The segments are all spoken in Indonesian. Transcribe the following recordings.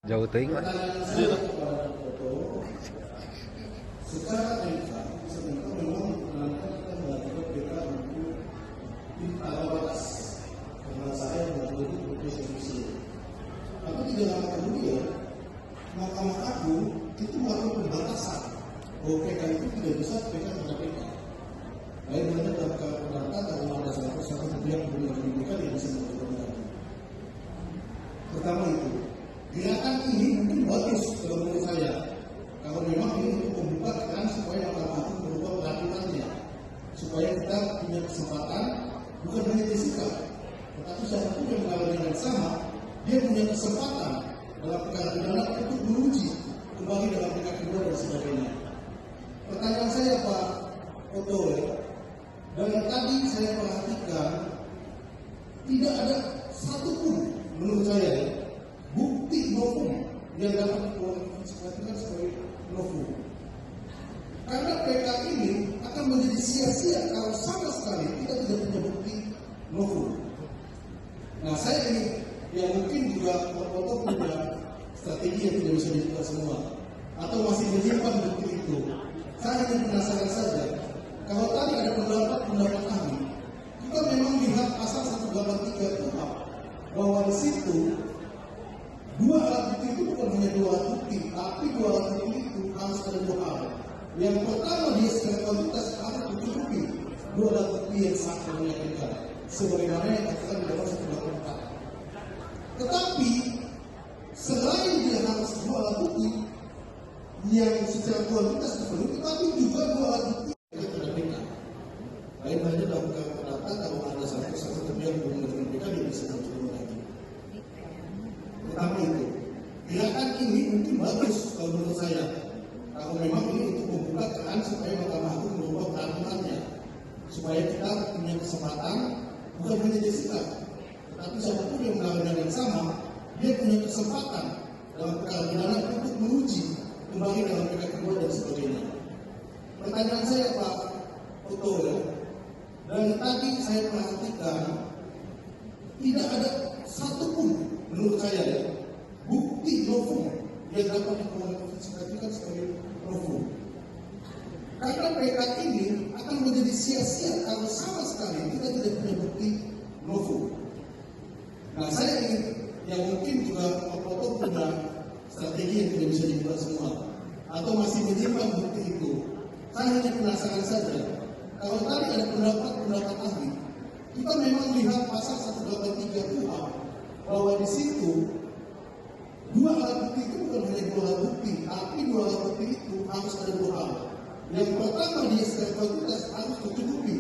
Jauh teuing Mas. Secara MK sebenarnya memang menandakan kita melakukan BK untuk ditara batas karena saya melakukan itu eksekusi. Tapi tidak lama kemudian Mahkamah Agung itu melakukan pembatasan bahwa PK itu tidak bisa PK terhadap PK. Lain halnya dalam keberatan kalau ada satu pihak kemudian PK yang bisa melakukan lagi. Pertama itu, gerakan ini mungkin bagus kalau menurut saya. Kalau memang ini untuk membuka keran supaya Mahkamah Agung merubah peraturannya, supaya kita punya kesempatan bukan hanya disikap, tetapi siapapun yang mengalami yang sama, dia punya kesempatan dalam perkara pidana untuk menguji kembali dalam perkara kedua dan sebagainya. Pertanyaan saya Pak Oto, dari tadi saya perhatikan tidak ada satupun menurut saya bukti novum yang dapat dikualifikasikan sebagai novum. Karena PK ini akan menjadi sia-sia kalau sama sekali kita tidak punya bukti novum. Nah, saya ini yang mungkin juga Pak punya strategi yang tidak bisa dibuka semua atau masih menyimpan bukti itu. Saya hanya penasaran saja. Kalau tadi ada pendapat ahli, kita memang lihat pasal 183 KUHP bahwa di situ dua alat bukti itu bukan hanya dua alat bukti, tapi dua alat bukti itu harus ada dua hal. Yang pertama, dia secara kualitas harus mencukupi dua alat bukti yang sangat meyakinkan, sebagaimana yang dikatakan di dalam 184. Tetapi selain dia harus dua alat bukti yang secara kualitas terpenuhi, tetapi juga dua alat bukti yang terdapat. Lain halnya dalam keberatan kalau ada satu pihak yang belum PK dia bisa mencukupi lagi. Pertama itu, gerakan ini mungkin bagus kalau menurut saya. Kalau memang ini untuk membuka keran supaya Mahkamah Agung merubah peraturannya, supaya kita punya kesempatan bukan hanya disikap, tetapi siapapun yang melakukan yang sama, dia punya kesempatan dalam perkara pidana untuk menguji kembali dalam PK kedua dan sebagainya. Pertanyaan saya Pak Oto, dari tadi saya perhatikan tidak ada satupun menurut saya bukti novum yang dapat dikualifikasikan sebagai novum. Karena PK ini akan menjadi sia-sia kalau sama sekali kita tidak punya bukti novum. Nah, saya ingin yang mungkin juga Pak punya strategi yang tidak bisa dibuka semua atau masih menyimpan bukti itu. Saya hanya penasaran saja. Kalau tadi ada pendapat ahli, kita memang lihat pasal 183 KUHP bahwa di situ dua alat bukti itu bukan hanya dua alat bukti, tapi dua alat bukti itu harus ada dua hal. Yang pertama, dia secara kualitas harus mencukupi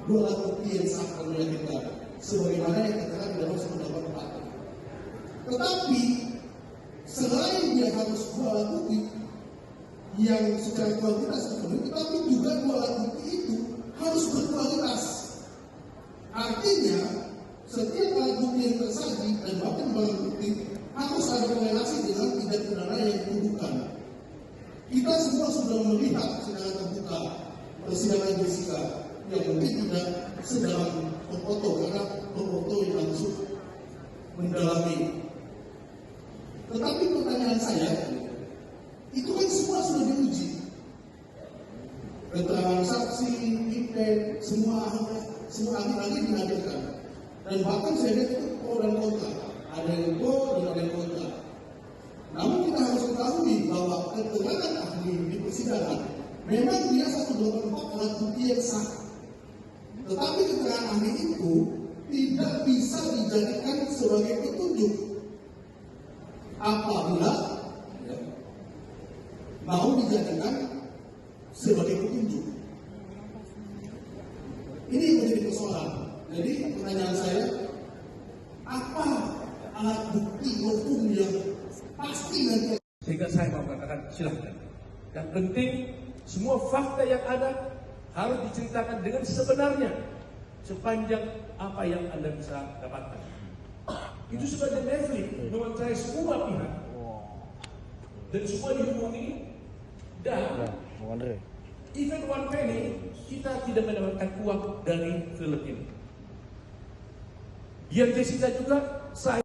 dua alat bukti yang sangat meyakinkan, sebagaimana yang dikatakan di dalam 184. Tetapi selain dia harus dua alat bukti yang secara kualitas terpenuhi, tetapi juga dua alat bukti itu harus berkualitas. Artinya setiap alat bukti yang tersaji dan bahkan barang bukti harus ada korelasi dengan tindak pidana yang dituduhkan. Kita semua sudah melihat secara terbuka persidangan Jessica yang mungkin tidak sedalam foto karena foto yang langsung mendalami. Tetapi pertanyaan saya, itu kan semua sudah diuji. Keterangan saksi, IP, semua ahli dihadirkan. Dan bahkan saya lihat itu pro dan kontra. Ada yang pro dan ada yang kontra. Namun kita harus ketahui bahwa keterangan ahli di persidangan memang dia 184 alat bukti yang sah. Tetapi keterangan ahli itu tidak bisa dijadikan sebagai petunjuk apabila mau dijadikan sebagai petunjuk. Ini yang menjadi persoalan. Jadi pertanyaan saya, apa alat bukti novum yang pasti nanti? Sehingga saya mau katakan silahkan. Yang penting semua fakta yang ada harus diceritakan dengan sebenarnya sepanjang apa yang Anda bisa dapatkan. Itu sebagai leverage menguasai semua pihak dan semua dihubungi dan even one penny kita tidak mendapatkan uang dari film ini. Biar Jessica juga saya